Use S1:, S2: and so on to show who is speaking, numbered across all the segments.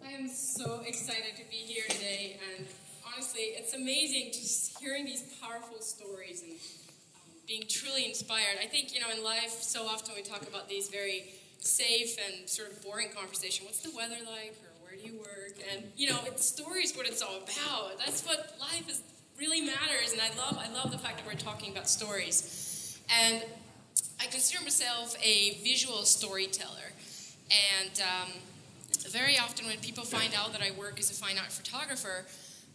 S1: I am so excited to be here today, and honestly, it's amazing just hearing these powerful stories and being truly inspired. I think, in life, so often we talk about these very safe and sort of boring conversation. What's the weather like, or where do you work? And, stories what it's all about. That's what life is really matters, and I love the fact that we're talking about stories. And I consider myself a visual storyteller, and very often when people find out that I work as a fine art photographer,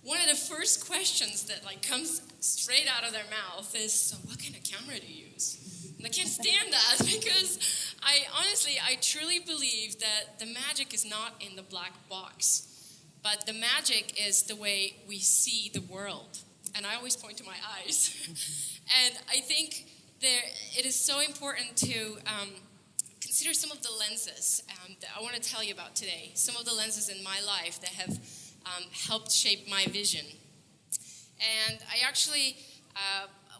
S1: one of the first questions that comes straight out of their mouth is, so what kind of camera do you use? And I can't stand that because I truly believe that the magic is not in the black box, but the magic is the way we see the world. And I always point to my eyes. And I think it is so important to consider some of the lenses that I want to tell you about today. Some of the lenses in my life that have helped shape my vision. And I actually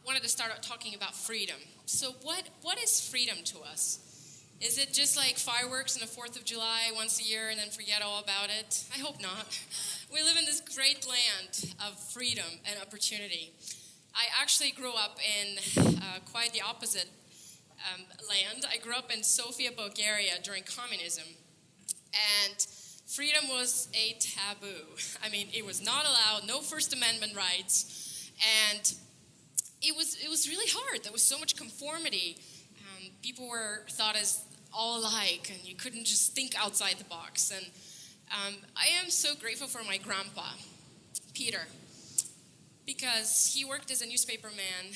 S1: wanted to start out talking about freedom. So what is freedom to us? Is it just like fireworks on the 4th of July once a year and then forget all about it? I hope not. We live in this great land of freedom and opportunity. I actually grew up in quite the opposite land. I grew up in Sofia, Bulgaria during communism, and freedom was a taboo. I mean, it was not allowed, no First Amendment rights, and it was really hard. There was so much conformity. People were thought as all alike, and you couldn't just think outside the box. And I am so grateful for my grandpa, Peter, because he worked as a newspaper man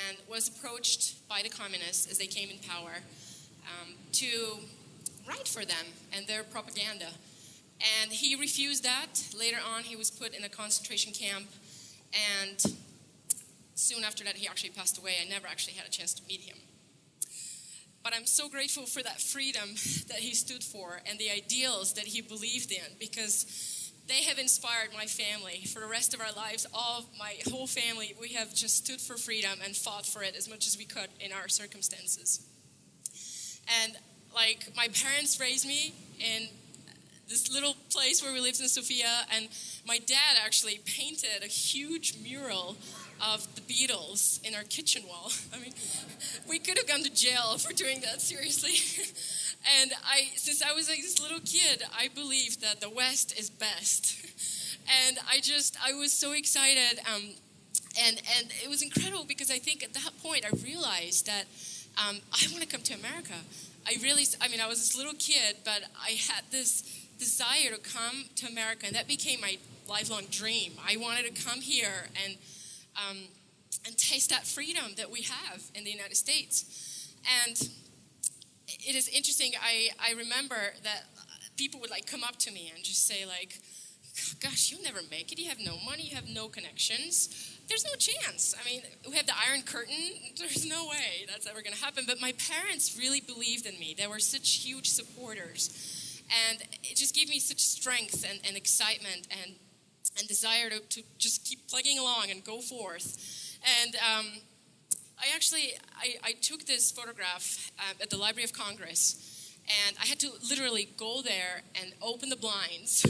S1: and was approached by the communists as they came in power to write for them and their propaganda. And he refused that. Later on, he was put in a concentration camp, and soon after that, he actually passed away. I never actually had a chance to meet him. But I'm so grateful for that freedom that he stood for and the ideals that he believed in, because they have inspired my family for the rest of our lives. My whole family, we have just stood for freedom and fought for it as much as we could in our circumstances. And my parents raised me in this little place where we lived in Sofia, and my dad actually painted a huge mural of the Beatles in our kitchen wall. I mean, we could have gone to jail for doing that, seriously. And since I was this little kid, I believed that the West is best. And I was so excited. And it was incredible because I think at that point I realized that I want to come to America. I was this little kid, but I had this desire to come to America, and that became my lifelong dream. I wanted to come here and taste that freedom that we have in the United States. And it is interesting, I remember that people would come up to me and just say gosh, you'll never make it. You have no money, you have no connections. There's no chance. I mean, we have the Iron Curtain. There's no way that's ever going to happen. But my parents really believed in me. They were such huge supporters. And it just gave me such strength and excitement and desire to just keep plugging along and go forth. And I took this photograph at the Library of Congress, and I had to literally go there and open the blinds.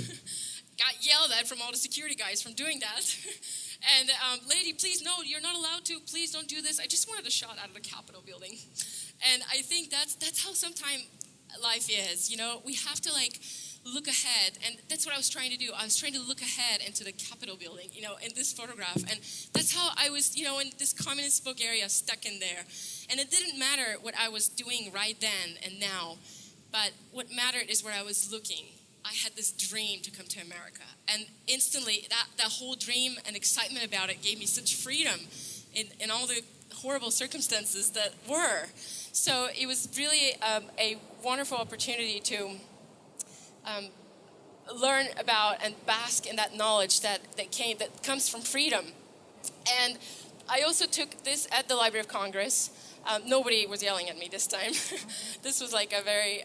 S1: Got yelled at from all the security guys from doing that. And lady, please, no, you're not allowed to. Please don't do this. I just wanted a shot out of the Capitol building. And I think that's how sometimes life is. We have to look ahead, and that's what I was trying to do. I was trying to look ahead into the Capitol building, in this photograph, and that's how I was, in this communist Bulgaria, stuck in there. And it didn't matter what I was doing right then and now, but what mattered is where I was looking. I had this dream to come to America, and instantly that whole dream and excitement about it gave me such freedom in all the horrible circumstances that were. So it was really a wonderful opportunity to learn about and bask in that knowledge that comes from freedom. And I also took this at the Library of Congress. Nobody was yelling at me this time. This was a very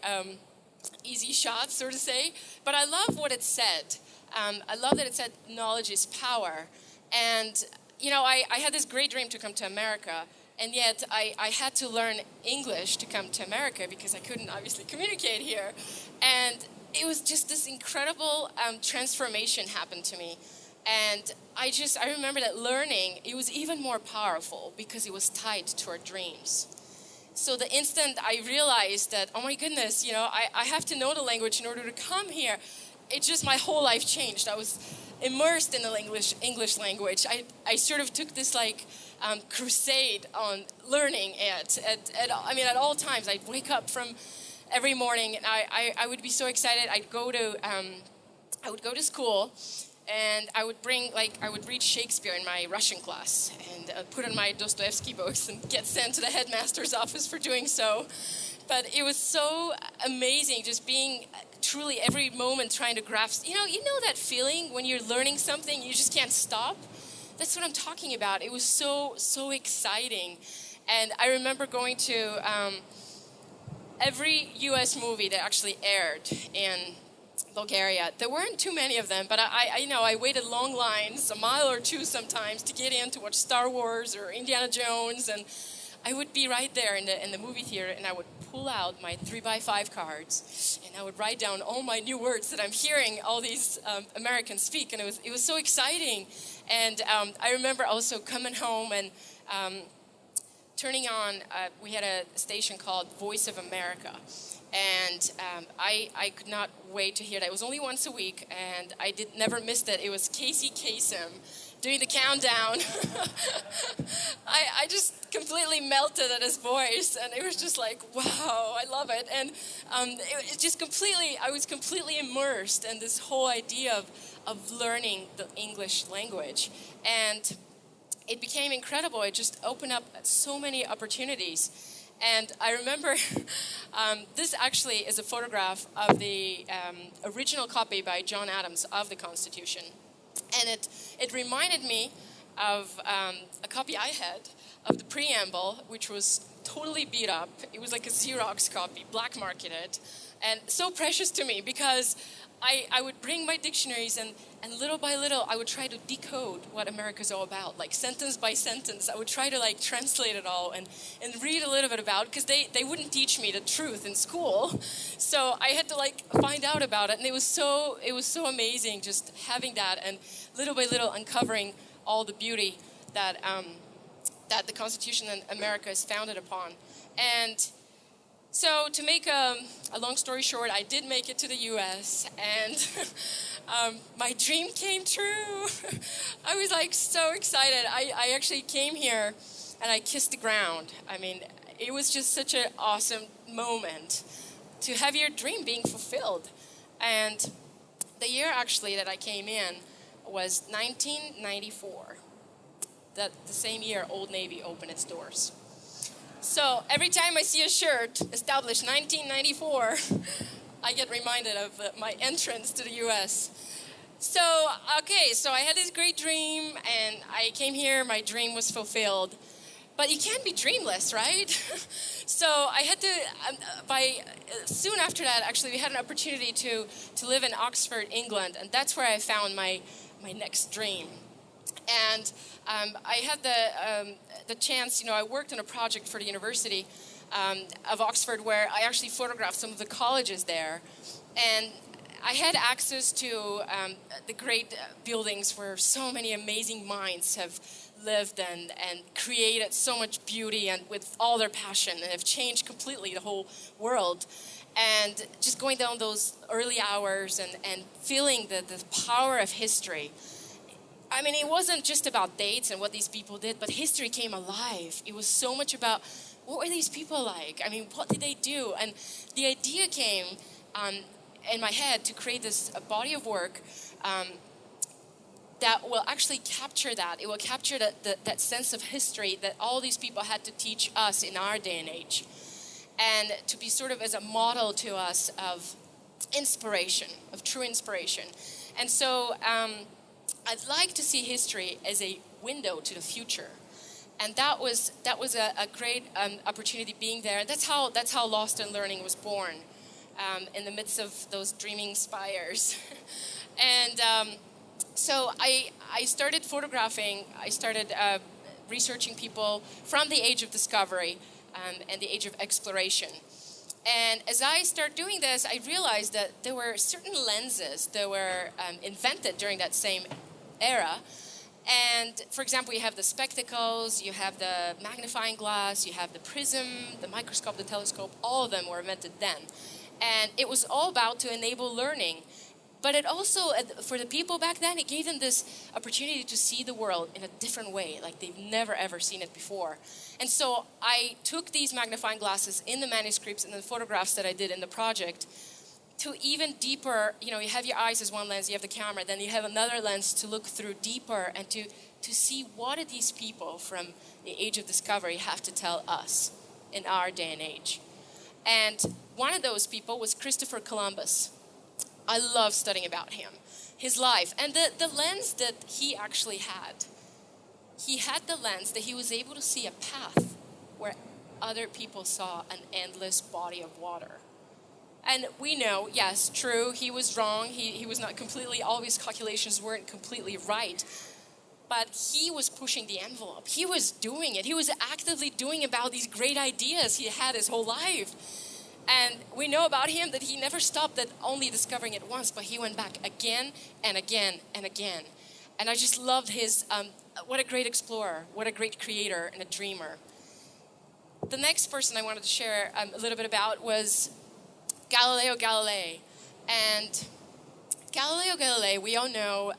S1: easy shot, so to say. But I love what it said. I love that it said knowledge is power. And, I had this great dream to come to America. And yet I had to learn English to come to America because I couldn't obviously communicate here. And it was just this incredible transformation happened to me. And I remember that learning, it was even more powerful because it was tied to our dreams. So the instant I realized that, oh my goodness, I have to know the language in order to come here, my whole life changed. I was immersed in the English language. I sort of took this crusade on learning it. At all times, I'd wake up from every morning and I would be so excited. I would go to school. And I would read Shakespeare in my Russian class and put on my Dostoevsky books and get sent to the headmaster's office for doing so. But it was so amazing just being truly every moment trying to grasp. You know that feeling when you're learning something, you just can't stop? That's what I'm talking about. It was so exciting. And I remember going to every U.S. movie that actually aired in Bulgaria. There weren't too many of them, but I waited long lines, a mile or two sometimes, to get in to watch Star Wars or Indiana Jones, and I would be right there in the movie theater, and I would pull out my 3x5 cards, and I would write down all my new words that I'm hearing all these Americans speak, and it was so exciting. And I remember also coming home and turning on. We had a station called Voice of America. And I could not wait to hear that. It was only once a week, and I never missed it. It was Casey Kasem doing the countdown. I just completely melted at his voice, and it was just like, wow, I love it. And I was completely immersed in this whole idea of learning the English language. And it became incredible. It just opened up so many opportunities. And I remember this actually is a photograph of the original copy by John Adams of the Constitution. And it reminded me of a copy I had of the preamble, which was totally beat up. It was like a Xerox copy, black marketed, and so precious to me because I would bring my dictionaries and little by little I would try to decode what America's all about, like sentence by sentence. I would try to translate it all and read a little bit about, because they wouldn't teach me the truth in school, so I had to find out about it. And it was so amazing just having that and little by little uncovering all the beauty that the Constitution and America is founded upon. And so to make a long story short, I did make it to the U.S. and my dream came true. I was so excited. I actually came here and I kissed the ground. I mean, it was just such an awesome moment to have your dream being fulfilled. And the year actually that I came in was 1994. The same year Old Navy opened its doors. So every time I see a shirt established 1994, I get reminded of my entrance to the U.S. So I had this great dream, and I came here, my dream was fulfilled. But you can't be dreamless, right? So I had to, soon after that, actually, we had an opportunity to live in Oxford, England, and that's where I found my next dream. And I had the chance, I worked on a project for the University of Oxford where I actually photographed some of the colleges there. And I had access to the great buildings where so many amazing minds have lived and created so much beauty and with all their passion, and have changed completely the whole world. And just going down those early hours and feeling the power of history. I mean, it wasn't just about dates and what these people did, but history came alive. It was so much about what were these people like? I mean, what did they do? And the idea came in my head to create this body of work that will actually capture that. It will capture that sense of history that all these people had to teach us in our day and age. And to be sort of as a model to us of inspiration, of true inspiration. And so I'd like to see history as a window to the future. And that was a great opportunity being there. That's how Lost in Learning was born, in the midst of those dreaming spires. And so I started photographing. I started researching people from the age of discovery and the age of exploration. And as I started doing this, I realized that there were certain lenses that were invented during that same era. And for example, you have the spectacles, you have the magnifying glass, you have the prism, the microscope, the telescope, all of them were invented then. And it was all about to enable learning. But it also, for the people back then, it gave them this opportunity to see the world in a different way, like they've never ever seen it before. And so I took these magnifying glasses in the manuscripts and the photographs that I did in the project to even deeper, you have your eyes as one lens, you have the camera, then you have another lens to look through deeper and to see what did these people from the age of discovery have to tell us in our day and age. And one of those people was Christopher Columbus. I love studying about him, his life, and the lens that he actually had. He had the lens that he was able to see a path where other people saw an endless body of water. And we know, yes, true, he was wrong. He was not completely, all of his calculations weren't completely right. But he was pushing the envelope. He was doing it. He was actively doing about these great ideas he had his whole life. And we know about him that he never stopped at only discovering it once, but he went back again and again and again. And I just loved his, what a great explorer, what a great creator and a dreamer. The next person I wanted to share a little bit about was Galileo Galilei. And Galileo Galilei, we all know,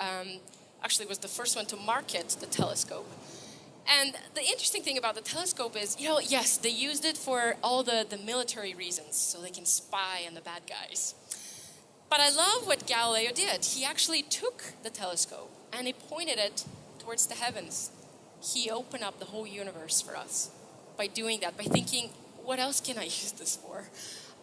S1: actually was the first one to market the telescope. And the interesting thing about the telescope is, yes, they used it for all the military reasons, so they can spy on the bad guys. But I love what Galileo did. He actually took the telescope and he pointed it towards the heavens. He opened up the whole universe for us by doing that, by thinking, what else can I use this for?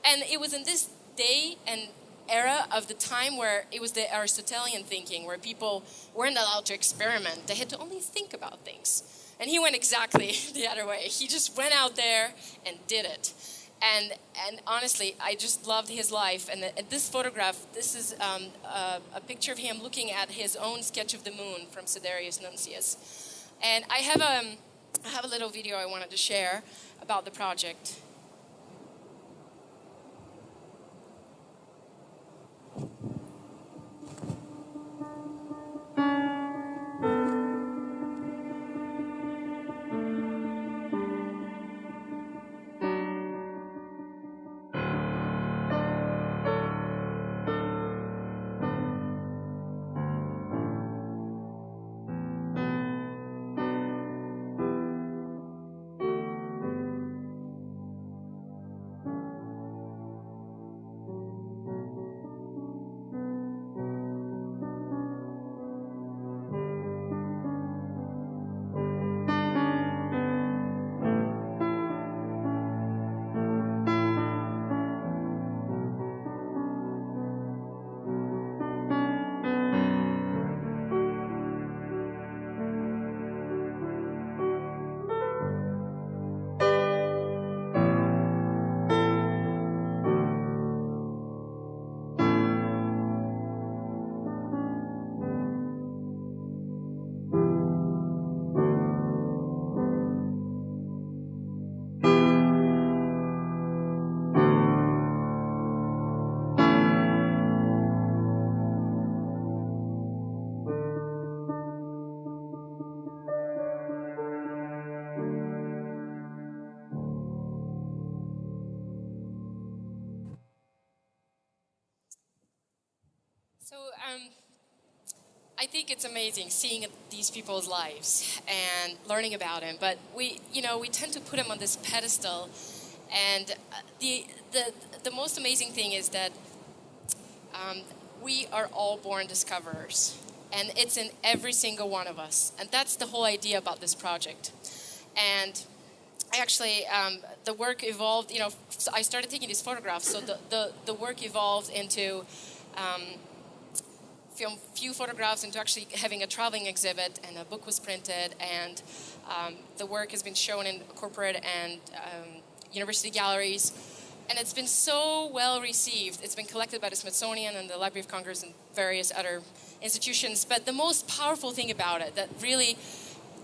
S1: And it was in this day and era of the time where it was the Aristotelian thinking, where people weren't allowed to experiment. They had to only think about things. And he went exactly the other way. He just went out there and did it. And honestly, I just loved his life. And this photograph, this is a picture of him looking at his own sketch of the moon from Sidereus Nuncius. And I have a little video I wanted to share about the project. So I think it's amazing seeing these people's lives and learning about them. But we tend to put them on this pedestal. And the most amazing thing is that we are all born discoverers. And it's in every single one of us. And that's the whole idea about this project. And I actually, the work evolved, so I started taking these photographs. So the work evolved into few photographs into actually having a traveling exhibit, and a book was printed, and the work has been shown in corporate and university galleries, and it's been so well received. It's been collected by the Smithsonian and the Library of Congress and various other institutions, but the most powerful thing about it that really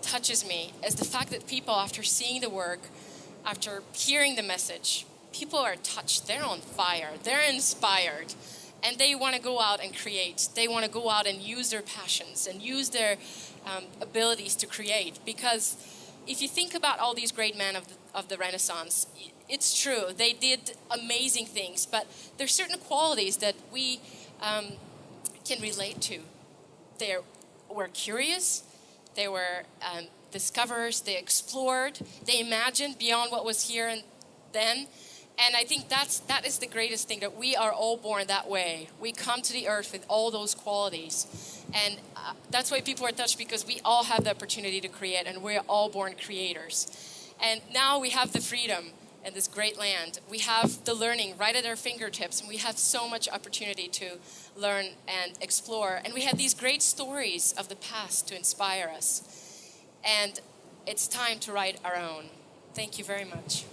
S1: touches me is the fact that people, after seeing the work, after hearing the message, people are touched, they're on fire, they're inspired, and they want to go out and create. They want to go out and use their passions and use their abilities to create. Because if you think about all these great men of the Renaissance, it's true, they did amazing things, but there's certain qualities that we can relate to. They were curious, they were discoverers, they explored, they imagined beyond what was here and then. And I think that is the greatest thing, that we are all born that way. We come to the earth with all those qualities. And that's why people are touched, because we all have the opportunity to create, and we're all born creators. And now we have the freedom in this great land. We have the learning right at our fingertips, and we have so much opportunity to learn and explore. And we have these great stories of the past to inspire us. And it's time to write our own. Thank you very much.